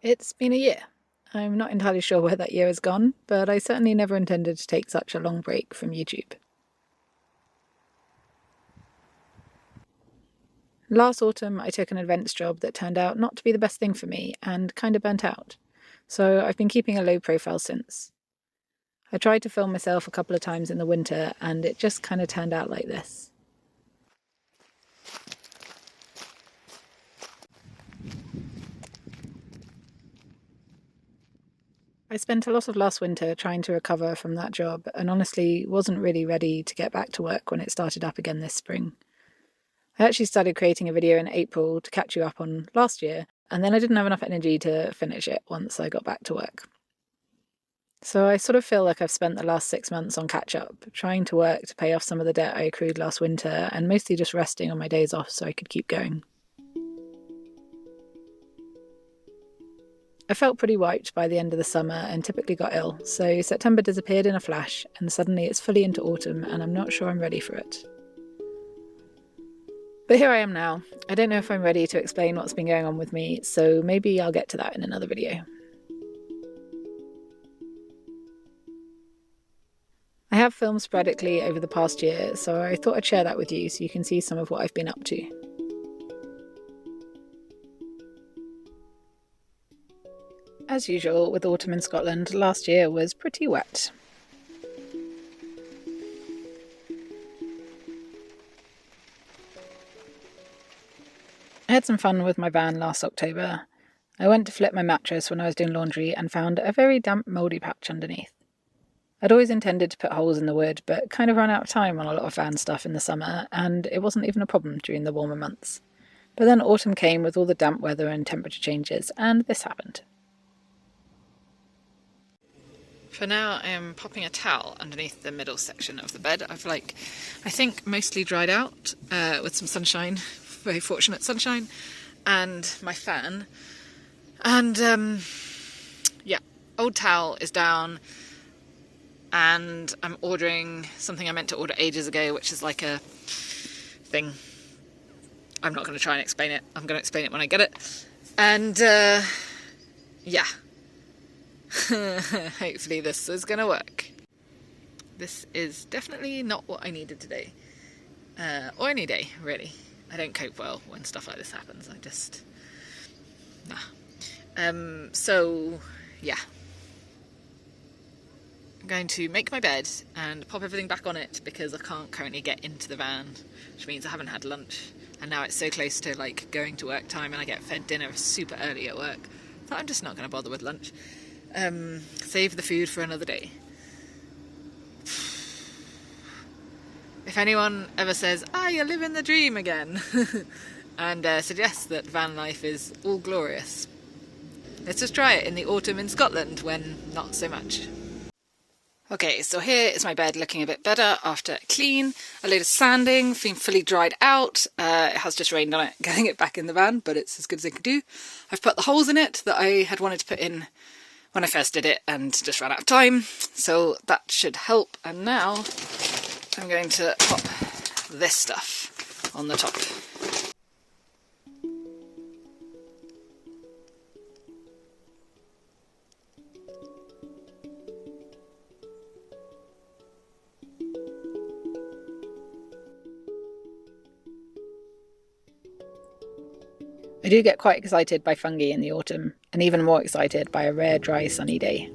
It's been a year. I'm not entirely sure where that year has gone, but I certainly never intended to take such a long break from YouTube. Last autumn, I took an events job that turned out not to be the best thing for me and kind of burnt out, so I've been keeping a low profile since. I tried to film myself a couple of times in the winter and it just kind of turned out like this. I spent a lot of last winter trying to recover from that job and honestly wasn't really ready to get back to work when it started up again this spring. I actually started creating a video in April to catch you up on last year, and then I didn't have enough energy to finish it once I got back to work. So I sort of feel like I've spent the last 6 months on catch-up, trying to work to pay off some of the debt I accrued last winter, and mostly just resting on my days off so I could keep going. I felt pretty wiped by the end of the summer and typically got ill, so September disappeared in a flash, and suddenly it's fully into autumn and I'm not sure I'm ready for it. But here I am now. I don't know if I'm ready to explain what's been going on with me, so maybe I'll get to that in another video. I have filmed sporadically over the past year, so I thought I'd share that with you so you can see some of what I've been up to. As usual with autumn in Scotland, last year was pretty wet. I had some fun with my van last October. I went to flip my mattress when I was doing laundry and found a very damp mouldy patch underneath. I'd always intended to put holes in the wood, but kind of ran out of time on a lot of van stuff in the summer, and it wasn't even a problem during the warmer months. But then autumn came with all the damp weather and temperature changes, and this happened. For now, I am popping a towel underneath the middle section of the bed. I think mostly dried out with some sunshine, very fortunate sunshine, and my fan. And yeah, old towel is down, and I'm ordering something I meant to order ages ago, which is like a thing. I'm not going to try and explain it. I'm going to explain it when I get it. And yeah. Hopefully this is gonna work. This is definitely not what I needed today. Or any day, really. I don't cope well when stuff like this happens. I just... nah. So, yeah. I'm going to make my bed and pop everything back on it because I can't currently get into the van, which means I haven't had lunch. And now it's so close to like going to work time and I get fed dinner super early at work that I'm just not going to bother with lunch. Save the food for another day. If anyone ever says, you're living the dream again, and suggests that van life is all glorious, let's just try it in the autumn in Scotland when not so much. Okay, so here is my bed looking a bit better after a clean, a load of sanding, been fully dried out. It has just rained on it, getting it back in the van, but it's as good as it can do. I've put the holes in it that I had wanted to put in when I first did it and just ran out of time, so that should help. And now I'm going to pop this stuff on the top. I do get quite excited by fungi in the autumn, and even more excited by a rare, dry, sunny day.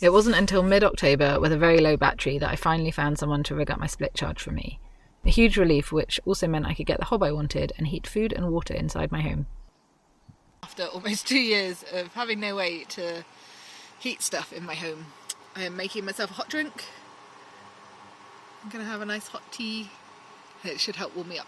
It wasn't until mid-October with a very low battery that I finally found someone to rig up my split charge for me. A huge relief, which also meant I could get the hob I wanted and heat food and water inside my home. After almost 2 years of having no way to heat stuff in my home, I am making myself a hot drink. I'm going to have a nice hot tea. It should help warm me up.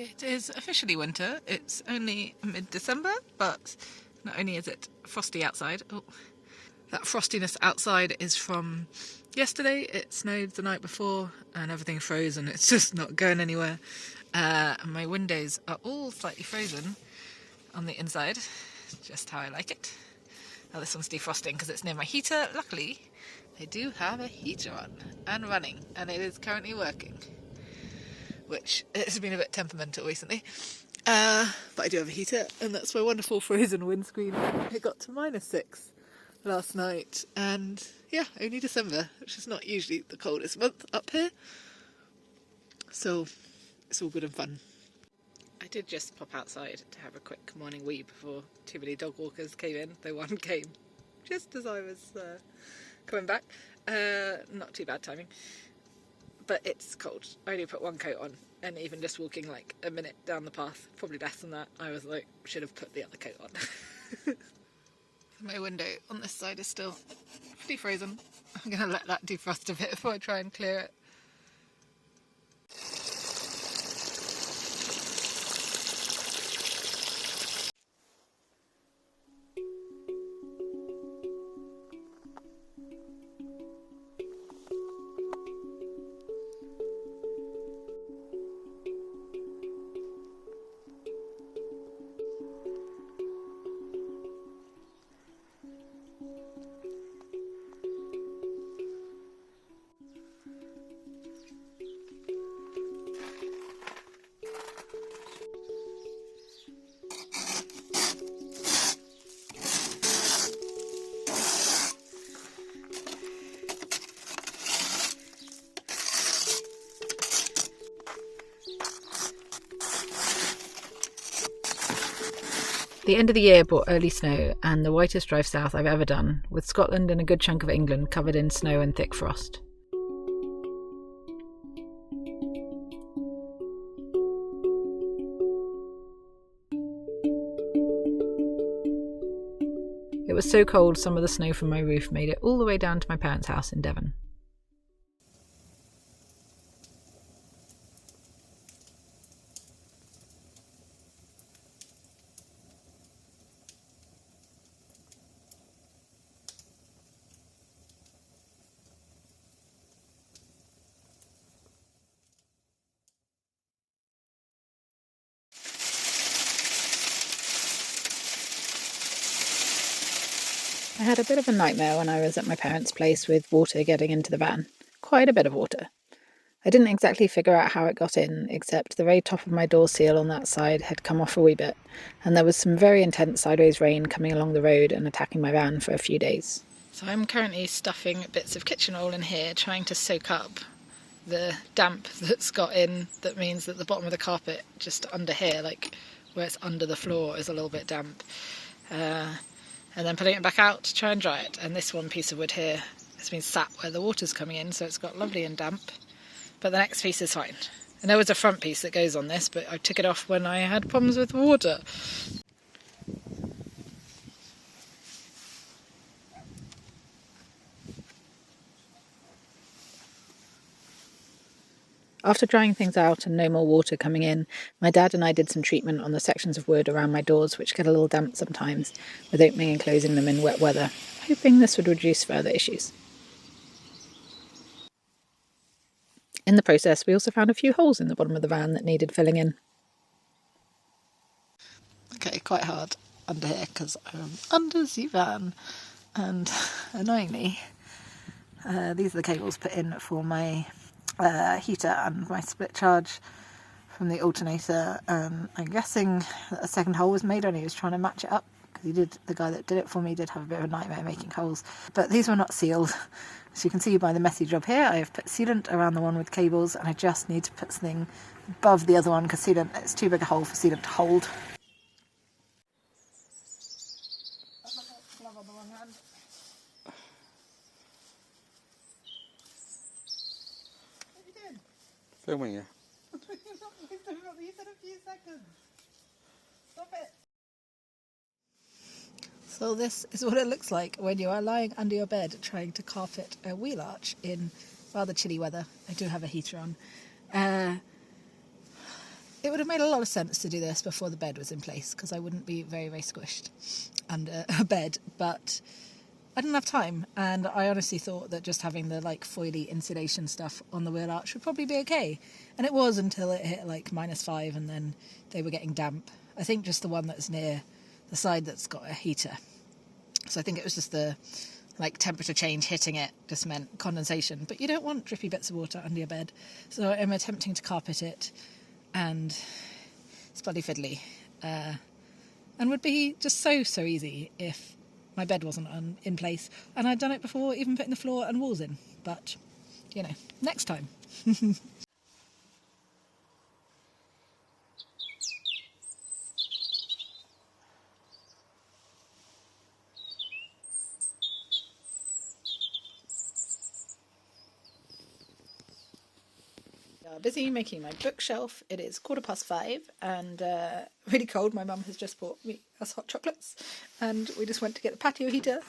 It is officially winter. It's only mid-December, but not only is it frosty outside, that frostiness outside is from yesterday. It snowed the night before and everything froze and it's just not going anywhere. And my windows are all slightly frozen on the inside, just how I like it. Now this one's defrosting because it's near my heater. Luckily, I do have a heater on and running, and it is currently working, which has been a bit temperamental recently. But I do have a heater, and that's my wonderful frozen windscreen. It got to -6 last night, and yeah, only December, which is not usually the coldest month up here. So it's all good and fun. I did just pop outside to have a quick morning wee before too many dog walkers came in, though one came just as I was coming back. Not too bad timing. But it's cold. I only put one coat on, and even just walking like a minute down the path, probably less than that, I was like, should have put the other coat on. My window on this side is still pretty frozen. I'm going to let that defrost a bit before I try and clear it. The end of the year brought early snow and the whitest drive south I've ever done, with Scotland and a good chunk of England covered in snow and thick frost. It was so cold some of the snow from my roof made it all the way down to my parents' house in Devon. I had a bit of a nightmare when I was at my parents' place with water getting into the van. Quite a bit of water. I didn't exactly figure out how it got in, except the very top of my door seal on that side had come off a wee bit, and there was some very intense sideways rain coming along the road and attacking my van for a few days. So I'm currently stuffing bits of kitchen roll in here, trying to soak up the damp that's got in. That means that the bottom of the carpet just under here, like where it's under the floor, is a little bit damp. And then putting it back out to try and dry it. And this one piece of wood here has been sat where the water's coming in, so it's got lovely and damp. But the next piece is fine. And there was a front piece that goes on this, but I took it off when I had problems with water. After drying things out and no more water coming in, my dad and I did some treatment on the sections of wood around my doors, which get a little damp sometimes, with opening and closing them in wet weather, hoping this would reduce further issues. In the process, we also found a few holes in the bottom of the van that needed filling in. Okay, quite hard under here because I'm under the van, and annoyingly, these are the cables put in for my heater and my split charge from the alternator. I'm guessing that a second hole was made and he was trying to match it up, because the guy that did it for me did have a bit of a nightmare making holes. But these were not sealed. As you can see by the messy job here, I have put sealant around the one with cables, and I just need to put something above the other one because sealant, it's too big a hole for sealant to hold. Filming you. You said a few seconds. Stop it. So this is what it looks like when you are lying under your bed trying to carpet a wheel arch in rather chilly weather. I do have a heater on. it would have made a lot of sense to do this before the bed was in place, because I wouldn't be very, very squished under a bed, but I didn't have time, and I honestly thought that just having the like foily insulation stuff on the wheel arch would probably be okay. And it was until it hit like -5 and then they were getting damp. I think just the one that's near the side that's got a heater. So I think it was just the like temperature change hitting it just meant condensation. But you don't want drippy bits of water under your bed. So I'm attempting to carpet it, and it's bloody fiddly. And would be just so easy if my bed wasn't in place and I'd done it before even putting the floor and walls in. But, you know, next time. Busy making my bookshelf. It is 5:15 and really cold. My mum has just bought me us hot chocolates and we just went to get the patio heater.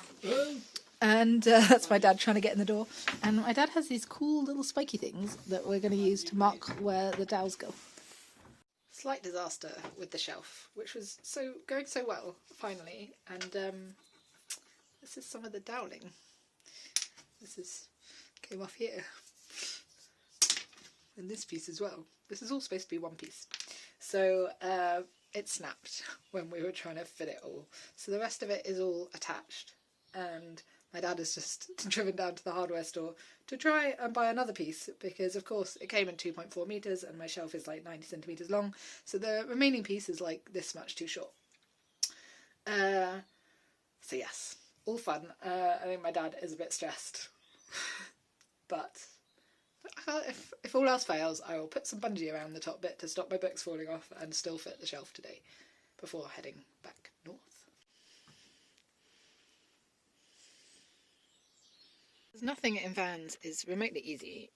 And that's my dad trying to get in the door. And my dad has these cool little spiky things that we're going to use to mark where the dowels go. Slight disaster with the shelf, which was going so well finally. And this is some of the doweling. Came off here. And this piece as well. This is all supposed to be one piece. So it snapped when we were trying to fit it all. So the rest of it is all attached. And my dad has just driven down to the hardware store to try and buy another piece because, of course, it came in 2.4 metres and my shelf is like 90 centimetres long. So the remaining piece is like this much too short. So yes, all fun. I think my dad is a bit stressed. But if all else fails, I will put some bungee around the top bit to stop my books falling off and still fit the shelf today before heading back north. There's nothing in vans is remotely easy.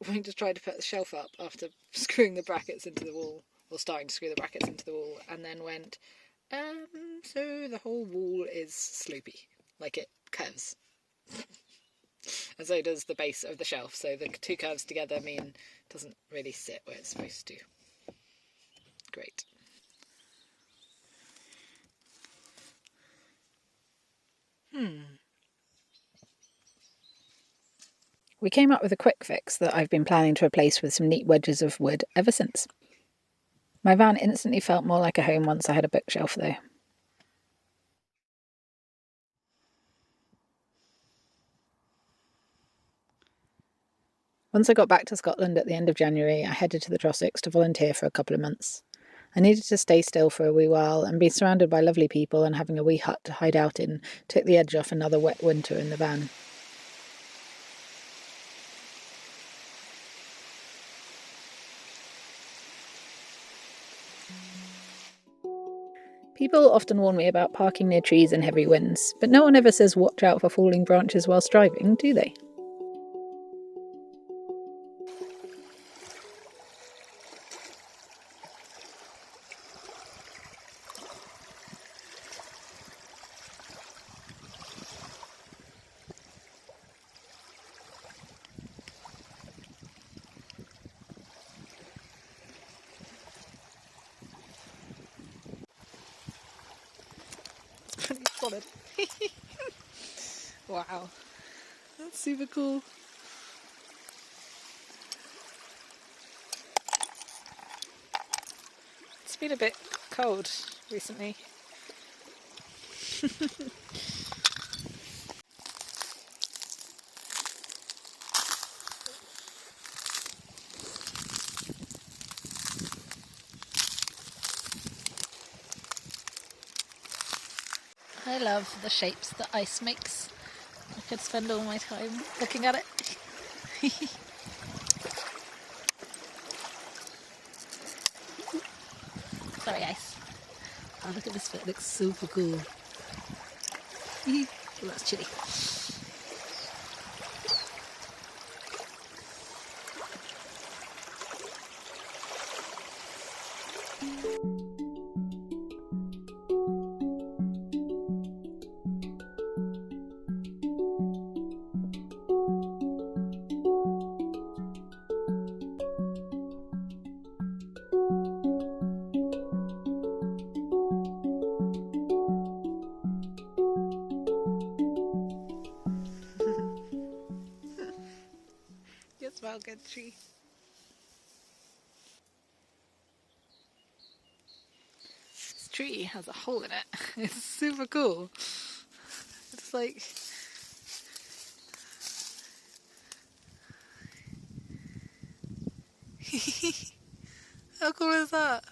We just tried to put the shelf up after screwing the brackets into the wall, or starting to screw the brackets into the wall, and then went, so the whole wall is sloopy, like it curves. And so does the base of the shelf, so the two curves together mean it doesn't really sit where it's supposed to. Great. We came up with a quick fix that I've been planning to replace with some neat wedges of wood ever since. My van instantly felt more like a home once I had a bookshelf though. Once I got back to Scotland at the end of January, I headed to the Trossachs to volunteer for a couple of months. I needed to stay still for a wee while, and being surrounded by lovely people and having a wee hut to hide out in took the edge off another wet winter in the van. People often warn me about parking near trees in heavy winds, but no one ever says watch out for falling branches whilst driving, do they? Pretty solid. Wow, that's super cool. It's been a bit cold recently. I love the shapes that ice makes. I could spend all my time looking at it. Sorry, ice. Oh, look at this bit, it looks super cool. Oh, that's chilly. near the tree. This tree has a hole in it. It's super cool. It's like... How cool is that?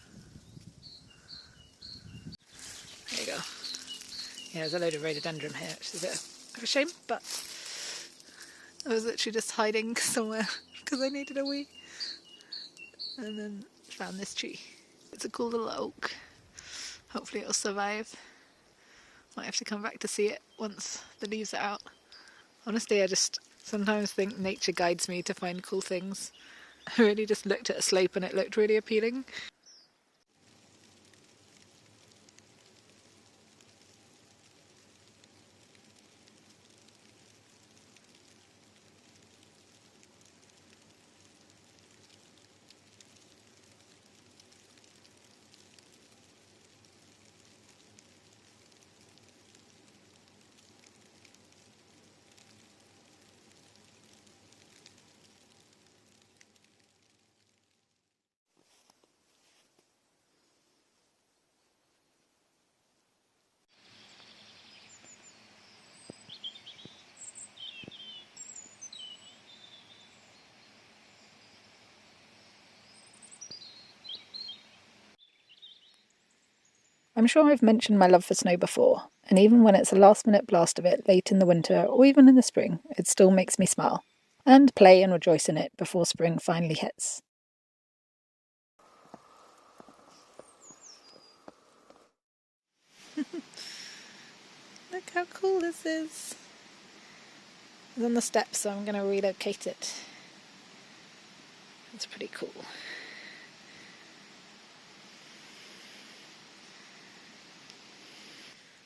There you go. Yeah, there's a load of rhododendron here, which is a bit of a shame, but I was literally just hiding somewhere because I needed a wee. And then found this tree. It's a cool little oak. Hopefully it'll survive. Might have to come back to see it once the leaves are out. Honestly, I just sometimes think nature guides me to find cool things. I really just looked at a slope and it looked really appealing. I'm sure I've mentioned my love for snow before, and even when it's a last-minute blast of it late in the winter or even in the spring, it still makes me smile, and play and rejoice in it before spring finally hits. Look how cool this is. It's on the steps, so I'm going to relocate it. It's pretty cool.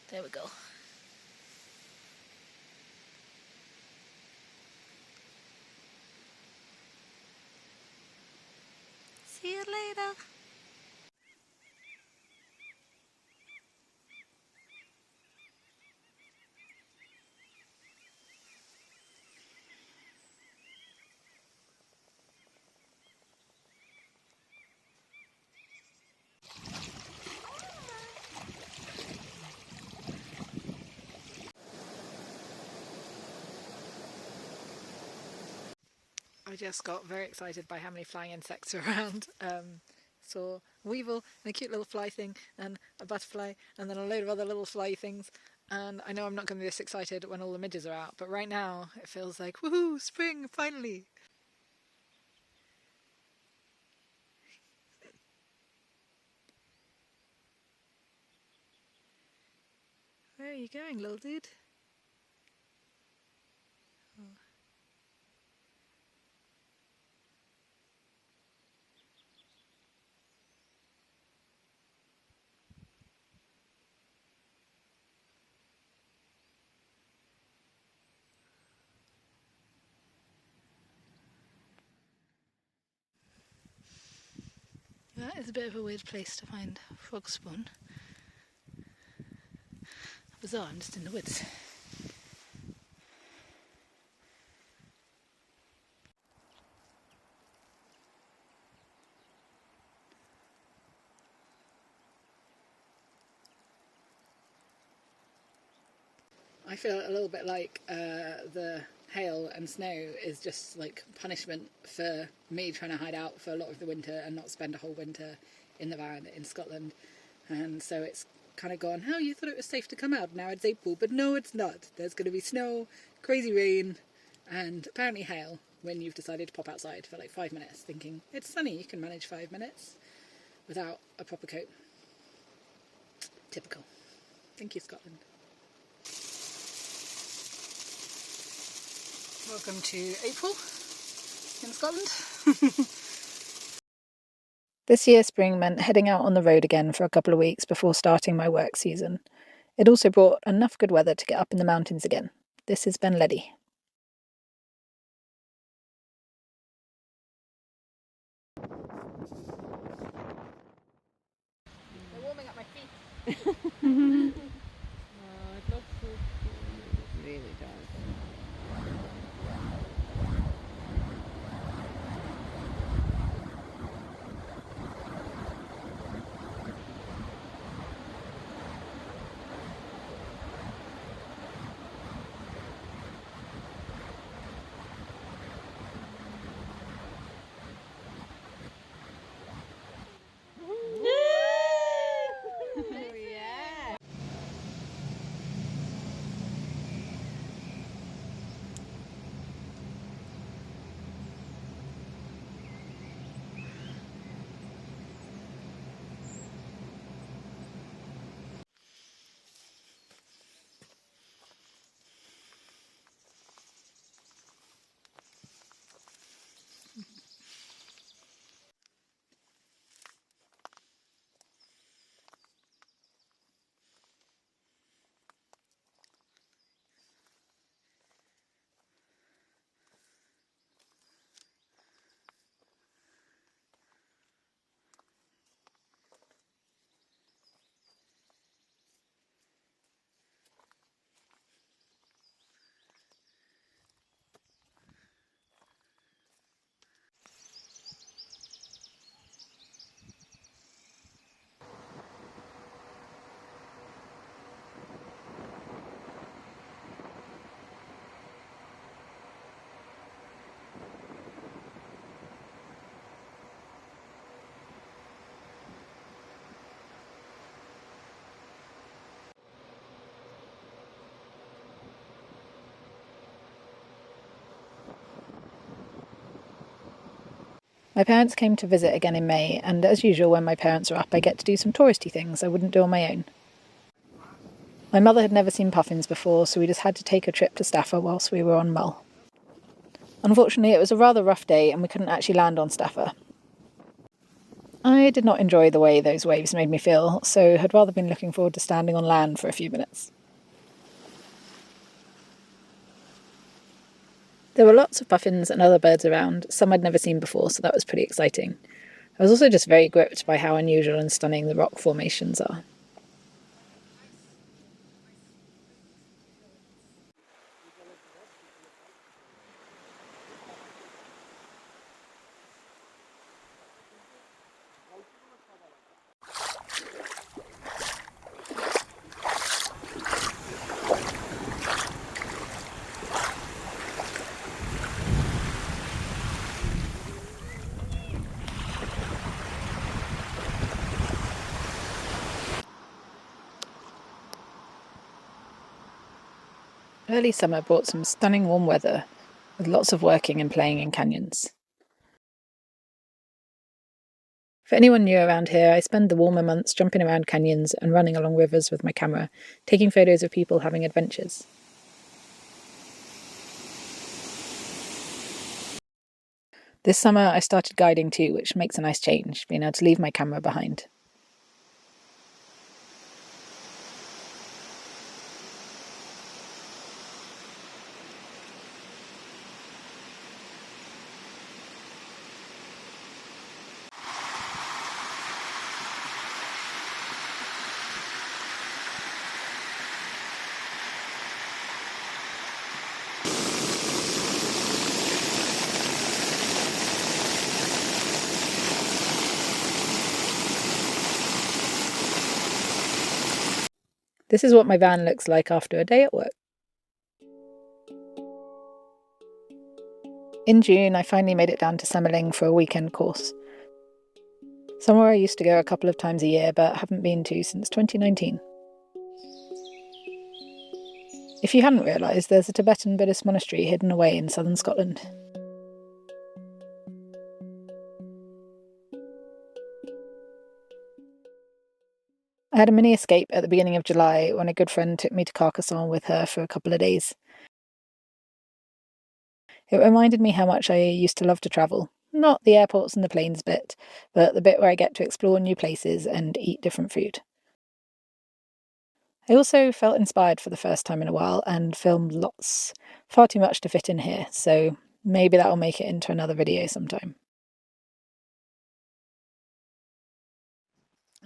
There we go. See you later. I just got very excited by how many flying insects are around. Saw a weevil and a cute little fly thing and a butterfly and then a load of other little fly things, and I know I'm not going to be this excited when all the midges are out, but right now it feels like woohoo, spring, finally! Where are you going, little dude? Oh. That is a bit of a weird place to find frog spawn. Bizarre, I'm just in the woods. I feel a little bit like the hail and snow is just like punishment for me trying to hide out for a lot of the winter and not spend a whole winter in the van in Scotland. And so it's kind of gone, oh, you thought it was safe to come out, now it's April, but no, it's not. There's going to be snow, crazy rain, and apparently hail when you've decided to pop outside for like 5 minutes, thinking it's sunny, you can manage 5 minutes without a proper coat. Typical. Thank you, Scotland. Welcome to April in Scotland. This year spring meant heading out on the road again for a couple of weeks before starting my work season. It also brought enough good weather to get up in the mountains again. This is vanlifeuk. They're warming up my feet. Oh, it looks so cool. It really does. Yeah. My parents came to visit again in May, and as usual when my parents are up I get to do some touristy things I wouldn't do on my own. My mother had never seen puffins before, so we just had to take a trip to Staffa whilst we were on Mull. Unfortunately, it was a rather rough day and we couldn't actually land on Staffa. I did not enjoy the way those waves made me feel, so had rather been looking forward to standing on land for a few minutes. There were lots of puffins and other birds around, some I'd never seen before, so that was pretty exciting. I was also just very gripped by how unusual and stunning the rock formations are. Early summer brought some stunning warm weather, with lots of working and playing in canyons. For anyone new around here, I spend the warmer months jumping around canyons and running along rivers with my camera, taking photos of people having adventures. This summer I started guiding too, which makes a nice change, being able to leave my camera behind. This is what my van looks like after a day at work. In June, I finally made it down to Semmeling for a weekend course. Somewhere I used to go a couple of times a year, but haven't been to since 2019. If you hadn't realised, there's a Tibetan Buddhist monastery hidden away in southern Scotland. I had a mini escape at the beginning of July when a good friend took me to Carcassonne with her for a couple of days. It reminded me how much I used to love to travel. Not the airports and the planes bit, but the bit where I get to explore new places and eat different food. I also felt inspired for the first time in a while and filmed lots. Far too much to fit in here, so maybe that'll make it into another video sometime.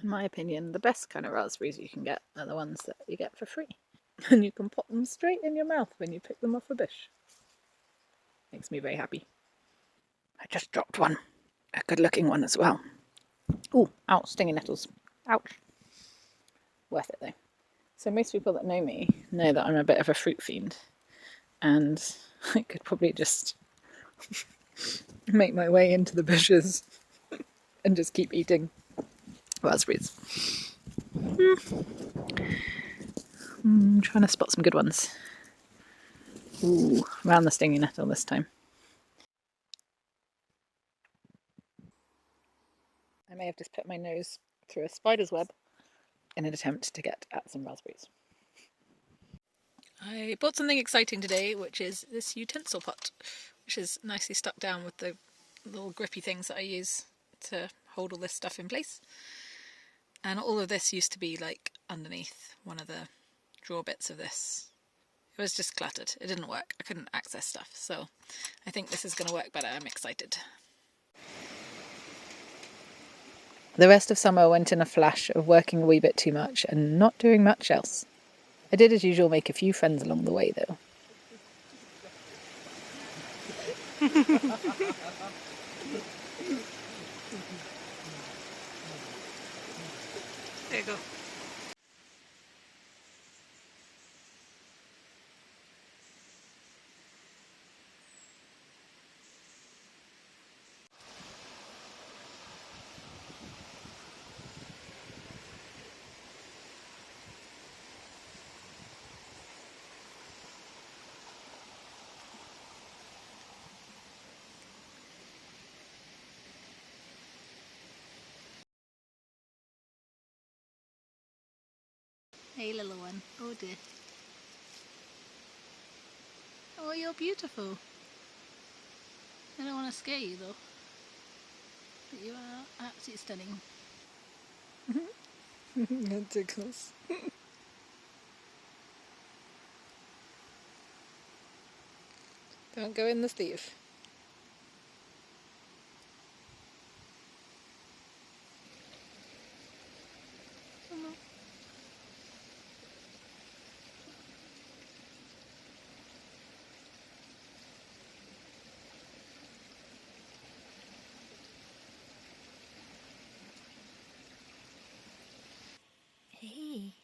In my opinion, the best kind of raspberries you can get are the ones that you get for free. And you can pop them straight in your mouth when you pick them off a bush. Makes me very happy. I just dropped one. A good looking one as well. Ooh, ow, stinging nettles. Ouch. Worth it though. So most people that know me know that I'm a bit of a fruit fiend. And I could probably just make my way into the bushes and just keep eating raspberries. I'm trying to spot some good ones. Ooh, around the stinging nettle this time. I may have just put my nose through a spider's web in an attempt to get at some raspberries. I bought something exciting today, which is this utensil pot, which is nicely stuck down with the little grippy things that I use to hold all this stuff in place. And all of this used to be like underneath one of the drawer bits of this. It was just cluttered. It didn't work. I couldn't access stuff. So I think this is going to work better. I'm excited. The rest of summer went in a flash of working a wee bit too much and not doing much else. I did, as usual, make a few friends along the way, though. There you go. Hey, little one. Oh dear. Oh, you're beautiful. I don't want to scare you though. But you are absolutely stunning. That tickles. Don't go in the sleeve. Hey.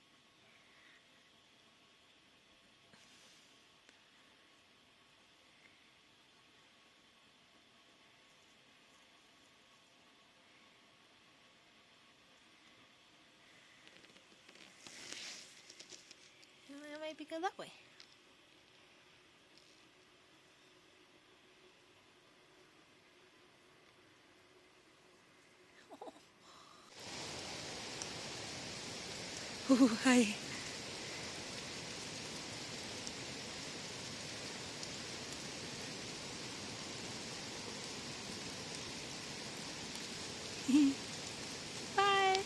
Maybe go that way. Oh, hi. Bye.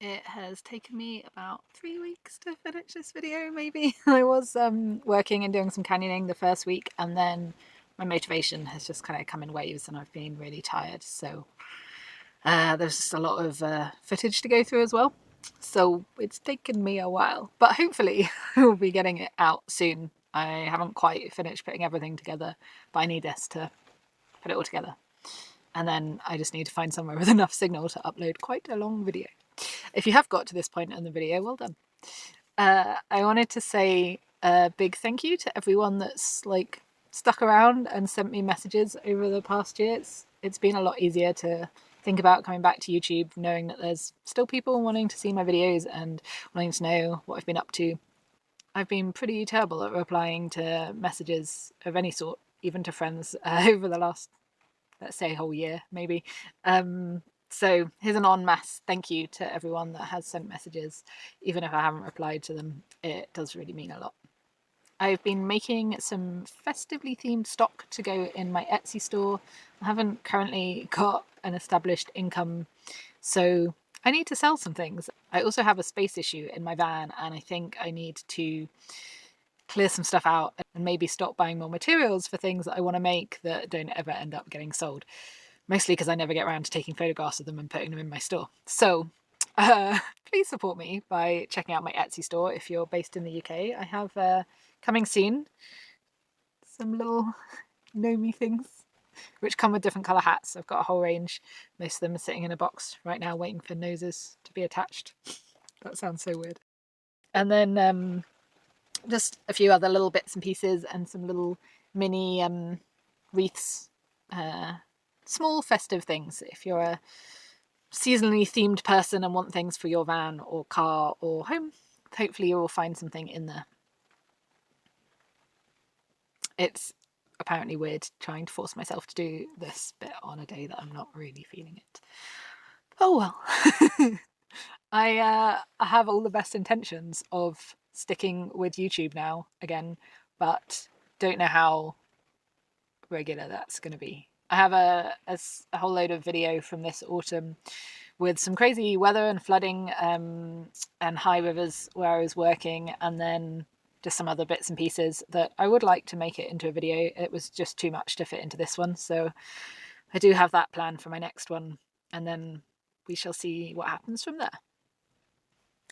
It has taken me about 3 weeks to finish this video, maybe. I was working and doing some canyoning the first week, and then my motivation has just kind of come in waves and I've been really tired. So there's just a lot of footage to go through as well. So it's taken me a while, but hopefully we'll be getting it out soon. I haven't quite finished putting everything together, but I need this to put it all together. And then I just need to find somewhere with enough signal to upload quite a long video. If you have got to this point in the video, well done. I wanted to say a big thank you to everyone that's like stuck around and sent me messages over the past year. It's been a lot easier to think about coming back to YouTube, knowing that there's still people wanting to see my videos and wanting to know what I've been up to. I've been pretty terrible at replying to messages of any sort, even to friends, over the last, let's say, whole year, maybe. So here's an en masse thank you to everyone that has sent messages. Even if I haven't replied to them, it does really mean a lot. I've been making some festively themed stock to go in my Etsy store. I haven't currently got an established income, so I need to sell some things. I also have a space issue in my van, and I think I need to clear some stuff out and maybe stop buying more materials for things that I want to make that don't ever end up getting sold. Mostly because I never get around to taking photographs of them and putting them in my store. So please support me by checking out my Etsy store if you're based in the UK. I have coming soon some little gnomey things which come with different colour hats. I've got a whole range. Most of them are sitting in a box right now waiting for noses to be attached. That sounds so weird. And then just a few other little bits and pieces and some little mini wreaths. Small festive things. If you're a seasonally themed person and want things for your van or car or home, hopefully you will find something in there. It's apparently weird trying to force myself to do this bit on a day that I'm not really feeling it. Oh well. I have all the best intentions of sticking with YouTube now again, but don't know how regular that's going to be. I have a whole load of video from this autumn with some crazy weather and flooding and high rivers where I was working, and then just some other bits and pieces that I would like to make it into a video. It was just too much to fit into this one, so I do have that planned for my next one, and then we shall see what happens from there.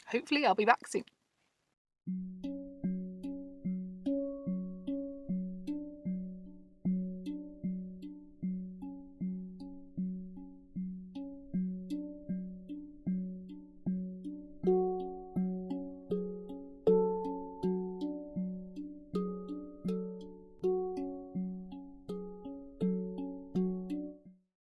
Hopefully I'll be back soon.